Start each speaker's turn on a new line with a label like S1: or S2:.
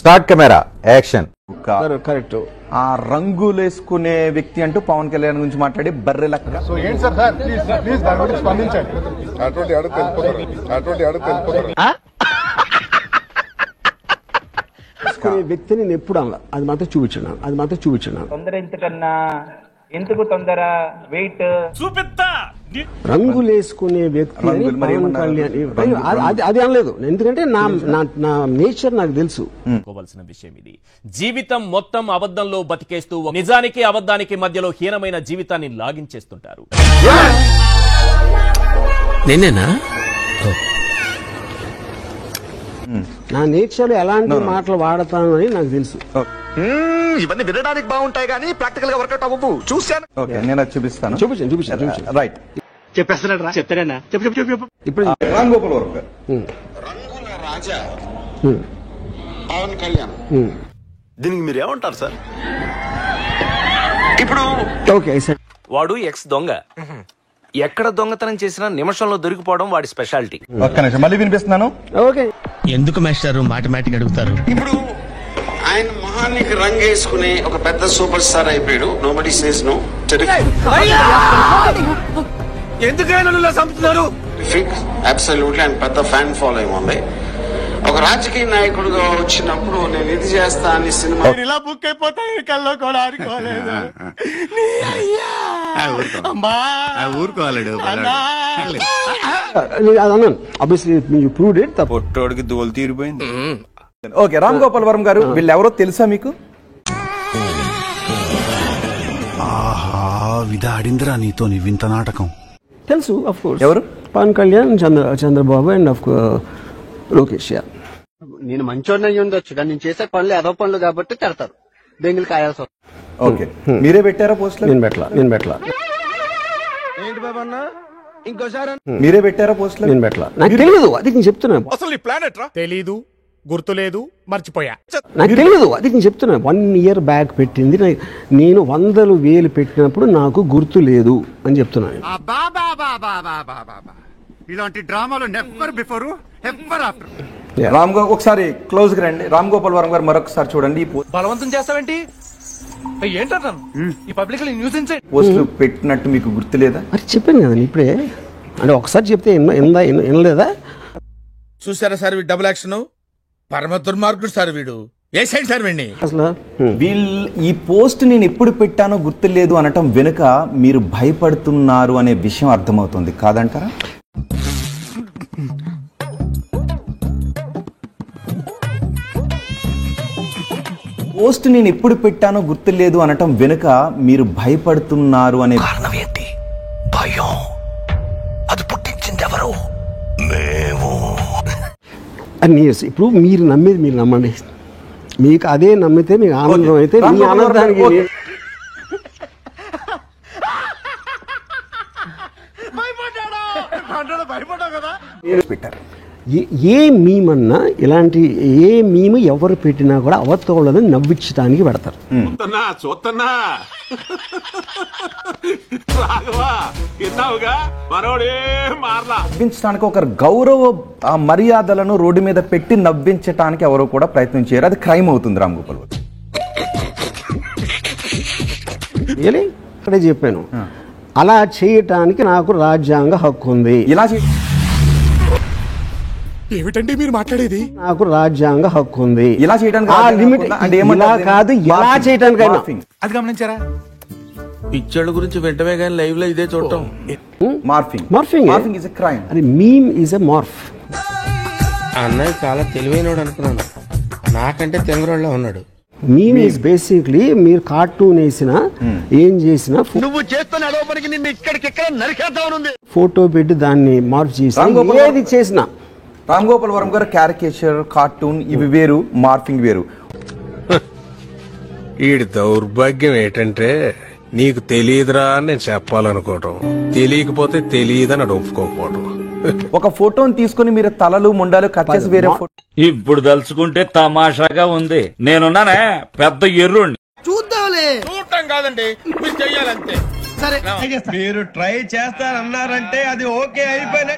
S1: Start camera action.
S2: Correct.
S3: ఆ రంగులేసుకునే వ్యక్తి అంటూ పవన్ కళ్యాణ్ గురించి మాట్లాడి బర్రె లెక్క.
S2: సో ఏంటి సార్ ప్లీజ్ దాని గురించి స్పందించండి.
S4: అటువంటి అడుగు తెలుపుతారు
S2: వ్యక్తిని నేను ఎప్పుడు అలా అది మాత్రం చూపించున్నాను.
S5: తొందర ఎంతకన్నా ఎందుకు తొందర వెయిట్
S6: చూపిస్తా.
S2: రంగులేసుకునే వ్యక్తి అని పవన్ కళ్యాణ్ అది అనలేదు. ఎందుకంటే నా నేచర్ నాకు తెలుసు.
S6: కోవాల్సిన విషయం ఇది. జీవితం మొత్తం అబద్ధంలో బతికేస్తూ నిజానికి అబద్ధానికి మధ్యలో హీనమైన జీవితాన్ని లాగించేస్తుంటారు.
S7: నేనేనా?
S2: నా నేచర్ ఎలాంటి మాటలు వాడతాను అని నాకు తెలుసు.
S7: ఇవన్నీ వినడానికి బాగుంటాయి కానీ ప్రాక్టికల్ గా వర్కౌట్ అవ్వవు. చూశాను.
S3: ఓకే, నేను అది చూపిస్తాను.
S2: చూపించాను.
S3: రైట్.
S7: చెప్పేస్తాడా? చెప్తాడేనా? చెప్పు.
S3: ఇప్పుడు రామ్ గోపాల్ వర్మ గారు
S8: రంగుల రాజా పవన్ కళ్యాణ్,
S7: దీనికి మీరు ఏమంటారు సార్?
S8: ఇప్పుడు
S2: ఓకే సార్.
S9: వాడు ఎక్స్ దొంగ. ఎక్కడ దొంగతనం చేసినా నిమిషంలో దొరికిపోవడం వాడి స్పెషాలిటీ.
S3: ఒక్క నిమిషం మళ్ళీ వినిపిస్తున్నాను.
S2: ఓకే.
S7: ఎందుకు మాస్టారు మాటిమాటికి అడుగుతారు?
S8: ఇప్పుడు ఆయన మొహానికి రంగేసుకునే ఒక పెద్ద సూపర్ స్టార్ అయిపోయాడు. Nobody says no. అబ్సల్యూట్లీ ఆయన పెద్ద ఫ్యాన్ ఫాలోయింగ్ ఉంది. ఒక రాజకీయ నాయకుడుగా వచ్చినప్పుడు నేను ఇది చేస్తా అని సినిమా
S6: ఇలా బుక్ అయిపోతాయి కల్లో కూడా ఆడుకోలేదు.
S7: ఊరుకోవాలడు.
S2: అది అన్నాను. Obviously you proved it.
S3: పొట్టోడికి దోలు తీరిపోయింది. ఓకే, రామ్ గోపాల్ వర్మ గారు వీళ్ళు ఎవరో తెలుసా మీకు?
S10: ఆహా, విధాడిందిరా నీతో నీ వింత నాటకం.
S2: తెలుసు ఆఫ్ కోర్స్.
S3: ఎవరు?
S2: Pawan Kalyan, Chandrababu and of Lokesh.
S11: నేను మంచోడిని అయ్యి ఉండొచ్చు కానీ నేను చేసే పనులు ఏదో పనులు కాబట్టి తిడతారు. బెంగులు కాయాల్సి వస్తుంది.
S3: ఓకే, మీరే పెట్టారా పోస్ట్?
S2: నేను పెట్టలా.
S3: మీరే పెట్టారా పోస్ట్?
S2: నేను పెట్టలా. నాకు తెలియదు. అది నేను చెప్తున్నాను.
S6: అసలు ఈ ప్లానెట్ రా తెలీదు, గుర్తులేదు, మర్చిపోయా.
S2: నాకు తెలియదు. అది నేను చెప్తున్నాను. 1 year బ్యాక్ పెట్టింది. నేను 100,000 పెట్టినప్పుడు నాకు గుర్తు లేదు అని చెప్తున్నాను.
S10: ఇలాంటి డ్రామాలు never before ever after.
S3: Ram go ఒకసారి క్లోజ్ గా రండి. రామ్ గోపాల్ వర్మ గారు మరొకసారి చూడండి. ఈ
S9: బలవంతం చేస్తావేంటి? ఏంటన్నా ఈ పబ్లిక్ న్యూసెన్స్
S3: పోస్టులు పెట్టినట్టు మీకు గుర్తులేదా?
S2: మరి చెప్పాను కదా ఇప్పుడే. అంటే ఒకసారి చెప్తే వినలేదా?
S6: చూసారా సార్ వీడు డబుల్ యాక్షన్, పరమ దుర్మార్గుడు సార్ వీడు. ఏ సైడ్ సార్ వీడిని
S2: అసలు
S3: వీళ్ళు ఈ పోస్ట్ నేను ఎప్పుడు పెట్టానో గుర్తులేదు అనటం వెనుక మీరు భయపడుతున్నారు అనే విషయం అర్థమవుతుంది కాదంటారా? పోస్ట్ నేను ఎప్పుడు పెట్టానో గుర్తులేదు అనటం వెనుక మీరు భయపడుతున్నారు అనే
S7: కారణం ఏంటి? భయం. అది పుట్టించింది ఎవరు? మేము.
S2: ఇప్పుడు మీరు నమ్మేది మీరు నమ్మండి. మీకు అదే నమ్మితే మీకు ఆనందం అయితే మీ ఆనందానికి
S3: పెట్టారు.
S2: ఏ మీమన్నా ఇలాంటి ఏ మీము ఎవరు పెట్టినా కూడా అవతోళ్ళని నవ్వించడానికి పెడతారు.
S3: నవ్వించడానికి ఒక గౌరవ మర్యాదలను రోడ్డు మీద పెట్టి నవ్వించడానికి ఎవరో కూడా ప్రయత్నం చేయరు. అది క్రైమ్ అవుతుంది. రామ్ గోపాల్
S2: ఇక్కడే చెప్పాను. అలా చేయటానికి నాకు రాజ్యాంగ హక్కు ఉంది.
S6: ఏమిటండి మీరు మాట్లాడేది?
S2: నాకు రాజ్యాంగ హక్కు ఉంది.
S3: ఇలా చేయడానికి
S2: ఆ లిమిట్ ఇలా కాదు, ఎలా చేయటానికైనా.
S6: అది గమనించారా?
S7: పిచ్చోళ్ళ గురించి వెంటనే కానీ లైవ్ లో ఇదే చూడటం.
S2: Morphing
S3: is a crime.
S2: అది మీమ్ ఇస్ ఎ మార్ఫ్.
S7: అన్నయ్య చాలా తెలివైనడు అనుకున్నాను. నాకంటే తెంగరోళ్ళ ఉన్నాడు.
S2: మీమ్ ఇస్ బేసిక్లీ మీరు కార్టూన్ వేసినా ఏం చేసినా
S7: నువ్వు చేస్తున్న అడోపనికి నిన్ను ఇక్కడికిక్కడ నరికేద్దామనుంది.
S2: ఫోటో పెట్టి దాన్ని మార్పు చేసి ఏది చేసినా.
S3: రామ్ గోపాల్ వర్మ గారు క్యారికేచర్, కార్టూన్ ఇవి వేరు, మార్ఫింగ్ వేరు.
S12: వీడి దౌర్భాగ్యం ఏంటంటే నీకు తెలియదురా అని నేను చెప్పాలనుకోవటం, తెలియకపోతే తెలియదని అది ఒప్పుకోకపోవటం.
S3: ఒక ఫోటోని తీసుకుని మీరు తలలు ముండాలు కట్ చేసి వేరే ఫోటో.
S6: ఇప్పుడు తలుచుకుంటే తమాషాగా ఉంది. నేనున్నానే పెద్ద ఎర్రుండి.
S11: చూద్దాంలే.
S6: చూడటం కాదండి, మీరు చెయ్యాలంతే.
S11: సరే
S6: మీరు ట్రై చేస్తారన్నారంటే అది ఓకే అయిపోయిన